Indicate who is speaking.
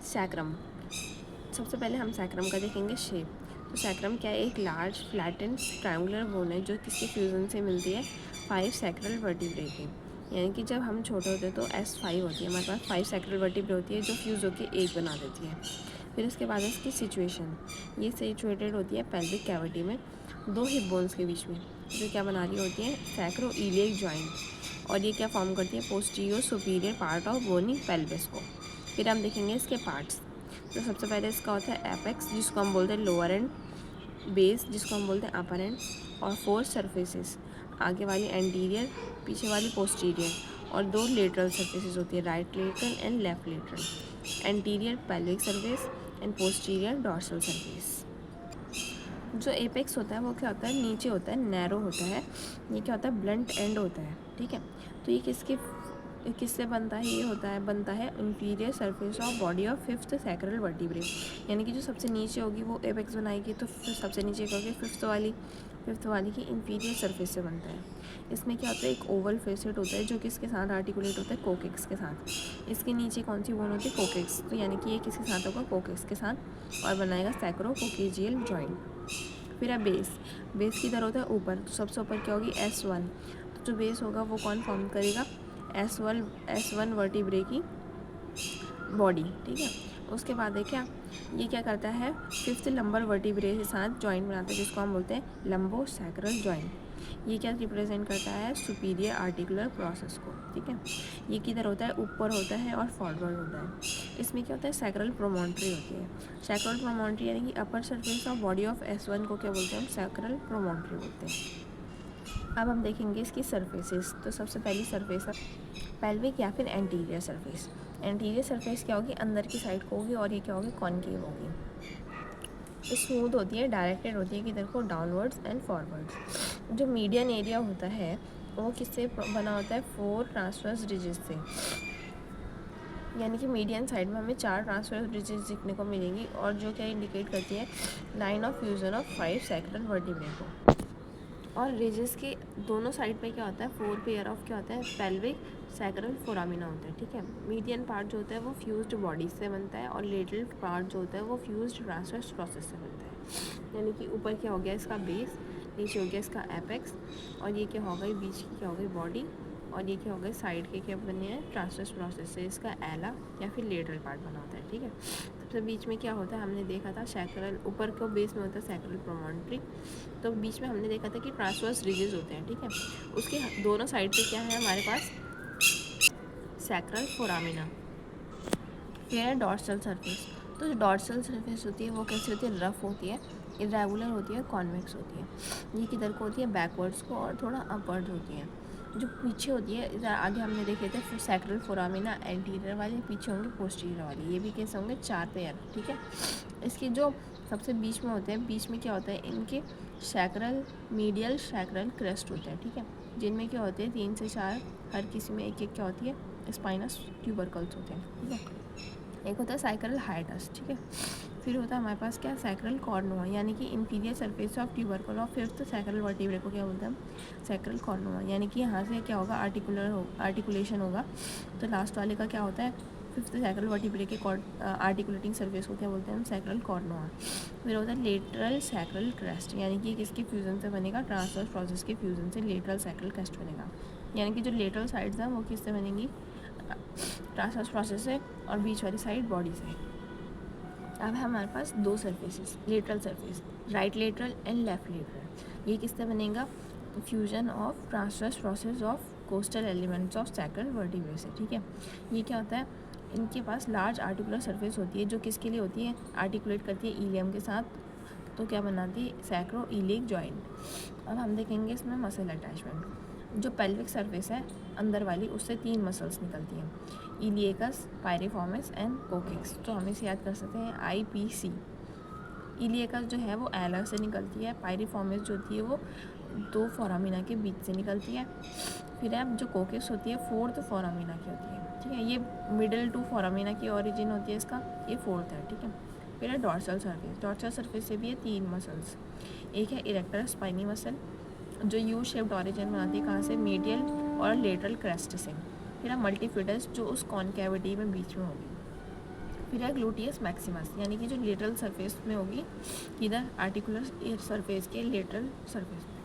Speaker 1: Sacrum. सबसे पहले हम सैक्रम का देखेंगे शेप। तो सैक्रम क्या है? एक लार्ज फ्लैटेंड ट्रायंगुलर बोन है जो किसके फ्यूज़न से मिलती है? 5 सैक्रल वर्टिब्रे की। यानी कि जब हम छोटे होते हैं तो S5 होती है, हमारे पास 5 सैक्रल वर्टिब्रे होती है जो फ्यूज़ होकर एक बना देती है। फिर उसके बाद इसकी सिचुएशन, ये सिचुएटेड होती है पेल्विक कैविटी में, 2 हिप बोन्स के बीच में, जो क्या बना रही होती है? Sacroiliac joint. और ये क्या फॉर्म करती है? Posterior superior part of bony pelvis को। फिर हम देखेंगे इसके पार्ट्स। तो सबसे पहले इसका होता है एपेक्स, जिसको हम बोलते हैं लोअर एंड, बेस जिसको हम बोलते हैं अपर एंड, और 4 सरफेसेस, आगे वाली एंटीरियर, पीछे वाली पोस्टीरियर, और 2 लेटरल सरफेसेस होती है, right lateral and left lateral. Anterior pelvic surface and posterior dorsal surface. जो एपेक्स होता है वो क्या होता है? नीचे होता है, नैरो होता है। ये क्या होता है? ब्लंट एंड होता है, ठीक है। तो ये किससे बनता है? ये बनता है inferior surface of body of 5th sacral vertebrae. यानी कि जो सबसे नीचे होगी वो एपेक्स बनाएगी, तो सबसे नीचे क्या होगी? फिफ्थ वाली की इंफीरियर सरफेस से बनता है। इसमें क्या होता है? एक ओवल फेसेट होता है जो किसके साथ आर्टिकुलेट होता है? कोकेक्स के साथ। इसके नीचे कौन सी बोन होती है? कोकेक्स। तो यानी कि ये किसके साथ होगा? कोकेक्स के साथ, और बनाएगा सैक्रोकोकेजियल जॉइंट। फिर है बेस किधर होता है? ऊपर। तो सबसे ऊपर क्या होगी? S1। तो जो बेस होगा वो कौन फॉर्म करेगा? S1 वर्टिब्रे की बॉडी, ठीक है। उसके बाद है क्या? ये क्या करता है? 5th लंबर वर्टिब्रे के साथ जॉइंट बनाता है जिसको हम बोलते हैं लंबो सैक्रल जॉइंट। ये क्या रिप्रेजेंट करता है? सुपीरियर आर्टिकुलर प्रोसेस को, ठीक है। ये किधर होता है? ऊपर होता है और फॉरवर्ड होता है। इसमें क्या होता है? सैक्रल प्रोमोन्ट्री होती है। सैक्रल प्रोमोन्ट्री यानी कि upper surface of body of S1 को क्या बोलते हैं? हम सैक्रल प्रोमोन्ट्री बोलते हैं। अब हम देखेंगे इसकी सरफेसेस। तो सबसे पहली सरफेस है पेल्विक या फिर एंटीरियर सरफेस। एंटीरियर सरफेस क्या होगी? अंदर की साइड को होगी, और ये क्या होगी? कॉनकेव होगी। स्मूथ होती है, डायरेक्टेड होती है किधर को? Downwards and forwards. जो मीडियन एरिया होता है वो किससे बना होता है? 4 ट्रांसवर्स रिजेस से। यानी कि मीडियन साइड में हमें 4 ट्रांसवर्स रिजेस दिखने को मिलेंगी, और जो क्या इंडिकेट करती है? Line of fusion of 5 sacral vertebrae को। और रिजेस के दोनों साइड पे क्या होता है? 4 पेयर ऑफ क्या होता है? पेल्विक सैक्रल फोरामिना होता है, ठीक है। मीडियन पार्ट जो होता है वो फ्यूज्ड बॉडी से बनता है, और लेटरल पार्ट जो होता है वो फ्यूज्ड ट्रांसवर्स प्रोसेस से बनता है। यानी कि ऊपर क्या हो गया? इसका बेस, नीचे हो गया इसका एपेक्स, और ये क्या हो गई? बीच की क्या हो गई? बॉडी, और ये क्या हो गया? साइड के क्या बने हैं? ट्रांसवर्स प्रोसेस से इसका एला या फिर लेटरल पार्ट बना होता है, ठीक है। सबसे बीच में क्या होता है? हमने देखा था सैक्रल, ऊपर को बेस में होता है सैक्रल प्रोमोन्ट्री, तो बीच में हमने देखा था कि ट्रांसवर्स रिजेस होते हैं, ठीक है। उसके दोनों साइड पे क्या है हमारे पास? Sacral foramina. फिर है डॉर्सल सरफेस। तो जो डॉर्सल सरफेस होती है वो कैसी होती है? रफ होती है, इरेगुलर होती है, कॉन्वेक्स होती है। ये किधर को होती है? बैकवर्ड्स को, और थोड़ा अपवर्ड होती है। जो पीछे होती है, इधर आगे हमने देखे थे सैक्रल फोरामिना एंटीरियर वाली, पीछे होंगे पोस्टीरियर वाली। ये भी कैसे होंगे? 4 पेयर, ठीक है। इसकी जो सबसे बीच में होते हैं, बीच में क्या होता है? इनके सैक्रल मीडियल सैक्रल क्रेस्ट होते हैं, ठीक है, जिनमें क्या होते हैं? 3 से 4, हर किसी में एक एक क्या होती है? स्पाइनस ट्यूबरकल्स होते हैं, ठीक है। एक होता है सैक्रल हाइटस, ठीक है। फिर होता है हमारे पास क्या? सैक्रल कॉर्नुआ, यानी कि inferior surface of tubercle of 5th sacral vertebrae को क्या बोलते हैं हम? सैक्रल कॉर्नुआ। यानी कि यहाँ से क्या होगा? आर्टिकुलेशन होगा। तो लास्ट वाले का क्या होता है? 5th सैक्रल वर्टिब्रे के आर्टिकुलेटिंग सरफेस को क्या बोलते हैं हम? सैक्रल कॉर्नुआ। फिर होता है लेटरल सैक्रल क्रेस्ट, यानी कि किसके फ्यूजन से बनेगा? ट्रांसवर्स प्रोसेस के फ्यूजन से लेटरल सैक्रल क्रेस्ट बनेगा। यानी कि जो लेटरल साइड्स हैं वो किससे बनेंगी? ट्रांसवर्स प्रोसेस से, और बीच वाली साइड बॉडी से। अब है हमारे पास 2 surfaces, lateral surface, right lateral and left lateral. ये किससे बनेगा? Fusion of transverse process of coastal elements of sacral vertebrae से, ठीक है। ये क्या होता है? इनके पास लार्ज आर्टिकुलर सरफेस होती है जो किसके लिए होती है? आर्टिकुलेट करती है इलियम के साथ, तो क्या बनाती है? Sacroiliac joint. अब हम देखेंगे इसमें मसल अटैचमेंट। जो पेल्विक सरफेस है अंदर वाली, उससे 3 मसल्स निकलती हैं, इलिएकस, पायरिफॉर्मिस एंड कोकेक्स। तो हम इसे याद कर सकते हैं IPC। इलिएकस जो है वो एला से निकलती है, पायरिफॉर्मिस जो होती है वो 2 फोरामिना के बीच से निकलती है। फिर अब जो कोकेक्स होती है 4th फोरामिना की होती है, ठीक है। ये मिडिल 2 फोरामिना की ओरिजिन होती है इसका, ये 4th है, ठीक है। फिर है डॉर्सल सरफेस। डॉर्सल सरफेस से भी है 3 मसल्स। एक है इरेक्टर स्पाइनी मसल जो यू शेप्ड ऑरिजिन बनाती है, कहाँ से? मीडियल और लेटरल क्रेस्ट से। फिर है मल्टीफिडस जो उस कॉनकेविटी में बीच में होगी। फिर है ग्लूटियस मैक्सिमस, यानी कि जो लेटरल सरफेस में होगी, इधर आर्टिकुलर सरफेस के लेटरल सरफेस में।